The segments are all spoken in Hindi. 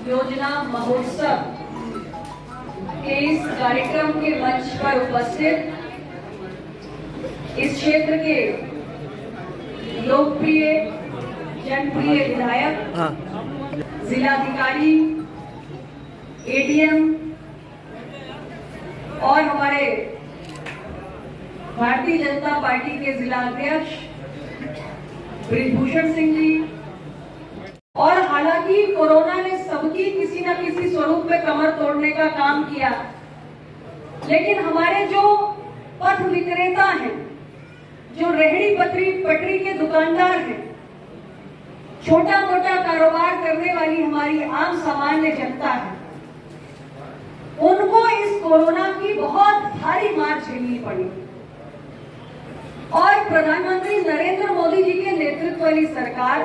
योजना महोत्सव के इस कार्यक्रम के मंच पर उपस्थित इस क्षेत्र के लोकप्रिय जनप्रिय विधायक, जिलाधिकारी, एडीएम और हमारे भारतीय जनता पार्टी के जिला अध्यक्ष बृजभूषण सिंह जी, और हालांकि कोरोना ने सबकी किसी न किसी स्वरूप में कमर तोड़ने का काम किया, लेकिन हमारे जो पथ विक्रेता हैं, जो रेहड़ी पटरी के दुकानदार हैं, छोटा मोटा कारोबार करने वाली हमारी आम सामान्य जनता है, उनको इस कोरोना की बहुत भारी मार झेलनी पड़ी। और प्रधानमंत्री नरेंद्र मोदी जी के नेतृत्व वाली सरकार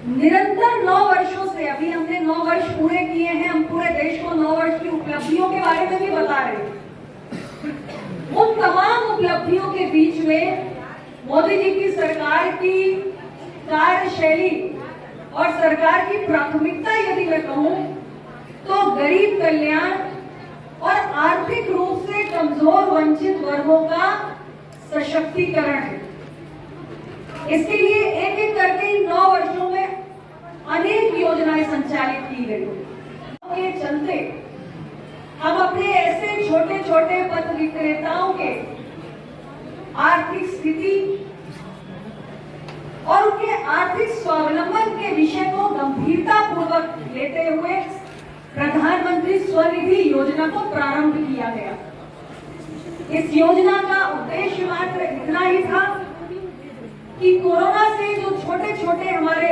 निरंतर 9 वर्षों से, अभी हमने 9 वर्ष पूरे किए हैं, हम पूरे देश को 9 वर्ष की उपलब्धियों के बारे में भी बता रहे हैं। उन तमाम उपलब्धियों के बीच में मोदी जी की सरकार की कार्यशैली और सरकार की प्राथमिकता यदि मैं कहूं तो गरीब कल्याण और आर्थिक रूप से कमजोर वंचित वर्गों का सशक्तिकरण है। इसके लिए एक एक करके इन 9 वर्षों में अनेक योजनाएं संचालित की गई। के चलते हम अपने ऐसे छोटे छोटे पथ विक्रेताओं के आर्थिक स्थिति और उनके आर्थिक स्वावलंबन के विषय को गंभीरता पूर्वक लेते हुए प्रधानमंत्री स्वनिधि योजना को प्रारंभ किया गया। इस योजना का उद्देश्य मात्र इतना ही था कि कोरोना से जो छोटे छोटे हमारे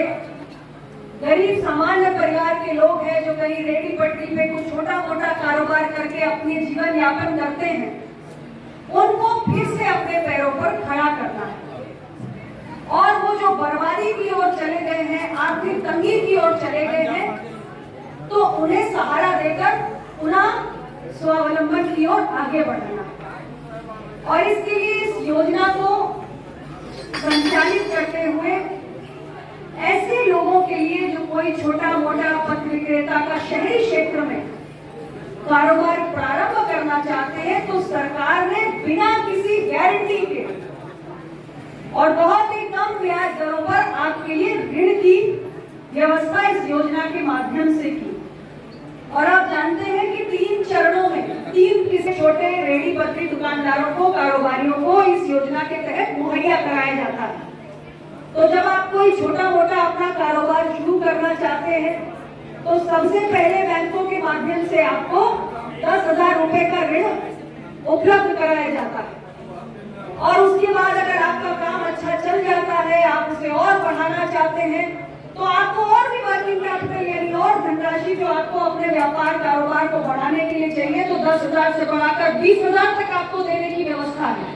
गरीब सामान्य परिवार के लोग हैं, जो कहीं रेहड़ी पटरी पे कुछ छोटा मोटा कारोबार करके अपने जीवन यापन करते हैं, उनको फिर से अपने पैरों पर खड़ा करना है। और वो जो बर्बादी की ओर चले गए हैं, आर्थिक तंगी की ओर चले गए हैं, तो उन्हें सहारा देकर पुनः स्वावलंबन की ओर आगे बढ़ाना। और इसके लिए इस योजना को संचालित करते हुए ऐसे लोगों के लिए जो कोई छोटा मोटा पथ विक्रेता का शहरी क्षेत्र में कारोबार प्रारंभ करना चाहते हैं, तो सरकार ने बिना किसी गारंटी के और बहुत ही कम ब्याज दरों पर आपके लिए ऋण की व्यवस्था इस योजना के माध्यम से की। और आप जानते हैं कि 3 चरणों में 3 किसी छोटे रेहड़ी पटरी दुकानदारों को, कारोबारियों को इस योजना के तहत मुहैया कराया जाता है। तो जब आप कोई छोटा मोटा अपना कारोबार शुरू करना चाहते हैं, तो सबसे पहले बैंकों के माध्यम से आपको 10,000 रुपए का ऋण उपलब्ध कराया जाता है। और उसके बाद अगर आपका काम अच्छा चल जाता है, आप उसे और बढ़ाना चाहते हैं, तो आपको और भी वर्किंग कैपिटल यानी और धनराशि जो आपको अपने व्यापार कारोबार को बढ़ाने के लिए चाहिए, तो 10,000 से बढ़ाकर 20,000 तक आपको देने की व्यवस्था है।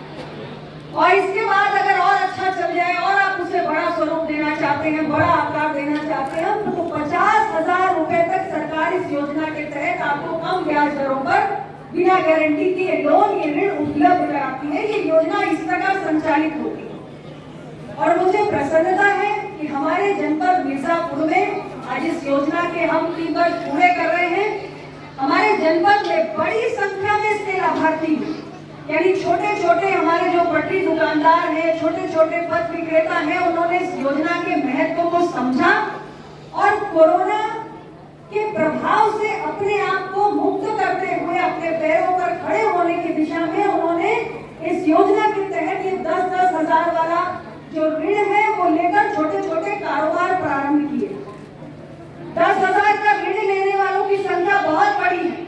और इसके बाद अगर और अच्छा चल जाए और आप उसे बड़ा स्वरूप देना चाहते हैं, बड़ा आकार देना चाहते हैं, तो 50,000 रुपए तक सरकार इस योजना के तहत आपको कम ब्याज दरों पर बिना गारंटी के लोन ये ऋण उपलब्ध कराती है। ये योजना इस प्रकार संचालित होती है। और मुझे प्रसन्नता है कि हमारे जनपद मिर्जापुर में आज इस योजना के हम 3 वर्ष पूरे कर रहे हैं। हमारे जनपद में बड़ी संख्या में इसके लाभार्थी हैं, यानी छोटे छोटे हमारे जो पटरी दुकानदार हैं, छोटे छोटे पथ विक्रेता हैं, उन्होंने इस योजना के महत्व को समझा और कोरोना के प्रभाव से अपने आप को मुक्त करते हुए अपने पैरों पर खड़े होने की दिशा में उन्होंने इस योजना के तहत ये 10-10 हजार वाला जो ऋण है वो लेकर छोटे छोटे कारोबार प्रारंभ किए। 10,000 का ऋण लेने वालों की संख्या बहुत बड़ी है,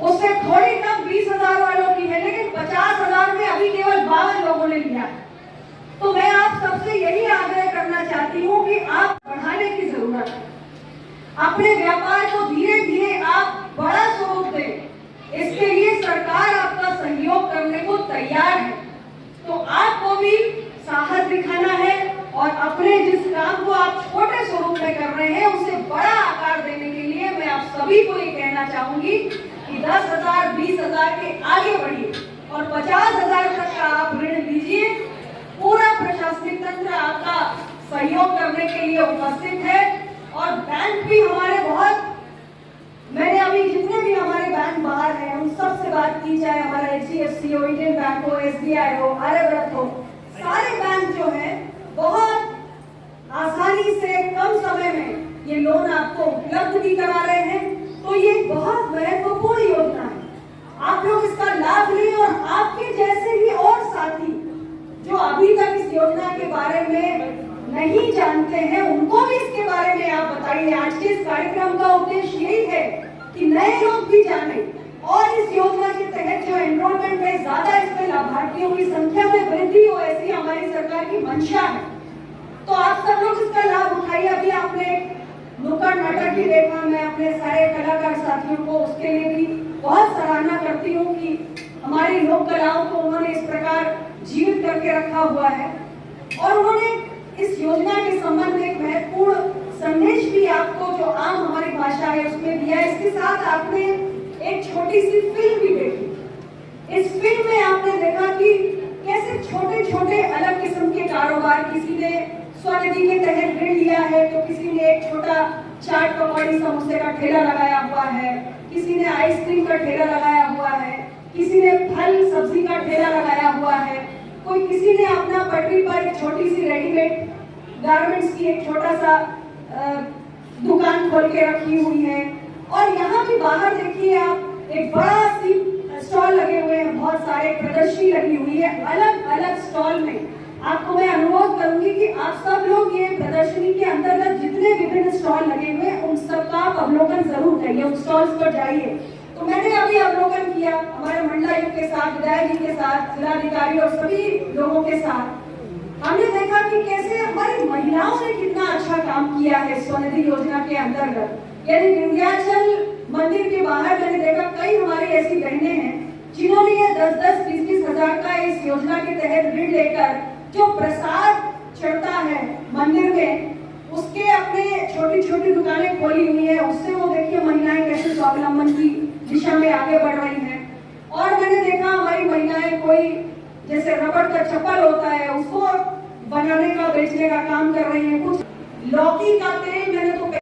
उससे थोड़ी कम 20,000 वालों की है, लेकिन 50,000 में अभी केवल 52 लोगों ने लिया। तो मैं आप सबसे यही आग्रह करना चाहती हूँ कि आप बढ़ाने की जरूरत है। अपने व्यापार को धीरे धीरे आप बड़ा स्वरूप दें, इसके लिए सरकार आपका सहयोग करने को तैयार है। तो आपको भी साहस दिखाना है और अपने जिस काम को आप छोटे स्वरूप में कर रहे हैं उसे बड़ा आकार देने के लिए मैं आप सभी को ये कहना चाहूंगी कि 10,000, 20,000 के आगे बढ़िए और 50,000 तक का आप ऋण लीजिए। पूरा प्रशासनिक तंत्र आपका सहयोग करने के लिए उपस्थित है और बैंक भी हमारे बहुत, मैंने अभी जितने भी हमारे बैंक बाहर हैं उन सब से बात की, चाहे हमारा HDFC हो, इंडियन बैंक हो, SBI हो, आर्यव्रत हो, सारे बैंक जो है बहुत आसानी से कम समय में ये लोन आपको उपलब्ध भी करा रहे हैं। तो ये बहुत महत्वपूर्ण योजना है, आप लोग इसका लाभ लें और आपके जैसे ही और साथी जो अभी तक इस योजना के बारे में नहीं जानते हैं उनको भी इसके बारे में आप बताइए। आज के इस कार्यक्रम का उद्देश्य यही है कि नए लोग भी जाने और इस योजना के तहत जो एनरोलमेंट है ज्यादा, इसमें लाभार्थियों की संख्या में वृद्धि हो, ऐसी हमारी सरकार की मंशा है। तो आप सब लोग इसका लाभ उठाइए। अभी आपने नुक्कड़ नाटक भी देखा, मैं अपने सारे कलाकार साथियों को उसके लिए भी बहुत सराहना करती हूँ कि हमारी लोक कलाओं को उन्होंने इस प्रकार जीवित करके रखा हुआ है। और उन्होंने इस योजना के संबंध में एक महत्वपूर्ण संदेश भी आपको जो आम हमारी भाषा है उसमें दिया है। इसके साथ आपने एक छोटी सी फिल्म भी देखी। इस फिल्म में आपने देखा कि कैसे छोटे छोटे अलग किस्म के कारोबार, किसी ने स्वनिधि के तहत ऋण लिया है तो किसी ने एक छोटा चाट पकौड़ी समोसे का ठेला लगाया हुआ है, किसी ने आइसक्रीम का ठेला लगाया हुआ है, किसी ने फल सब्जी का ठेला लगाया हुआ है, कोई किसी ने अपना पटरी पर एक छोटी सी रेडीमेड गारमेंट्स की एक छोटा सा दुकान खोल के रखी हुई है। और यहाँ भी बाहर देखिए आप, एक बड़ा सी स्टॉल लगे हुए हैं, बहुत सारे प्रदर्शनी लगी हुई है अलग अलग स्टॉल में। आपको मैं अनुरोध करूंगी कि आप सब लोग ये प्रदर्शनी के अंतर्गत जितने विभिन्न स्टॉल लगे हुए हैं उन सबका आप अवलोकन जरूर करिए, उन स्टॉल्स पर जाइए। तो मैंने अभी अवलोकन किया हमारे मंडलायुक्त के साथ, विधायक जी के साथ, जिलाधिकारी और सभी लोगों के साथ। हमने देखा कि कैसे हमारी महिलाओं ने कितना अच्छा काम किया है स्वनिधि योजना के अंतर्गत। यानी विंध्याचल मंदिर के बाहर मैंने देखा कई हमारी ऐसी बहनें हैं जिन्होंने ये 10-10, 20-20 हजार का इस योजना के तहत ऋण लेकर जो प्रसाद चढ़ता है मंदिर में, उसके अपने छोटी छोटी दुकानें खोली हुई है। उससे वो देखिए महिलाएं कैसे स्वावलंबन की दिशा में आगे बढ़ रही हैं। और मैंने देखा हमारी महिलाएं कोई जैसे रबड़ का चप्पल होता है उसको बनाने का, बेचने का काम कर रही हैं। कुछ लौकी का तेल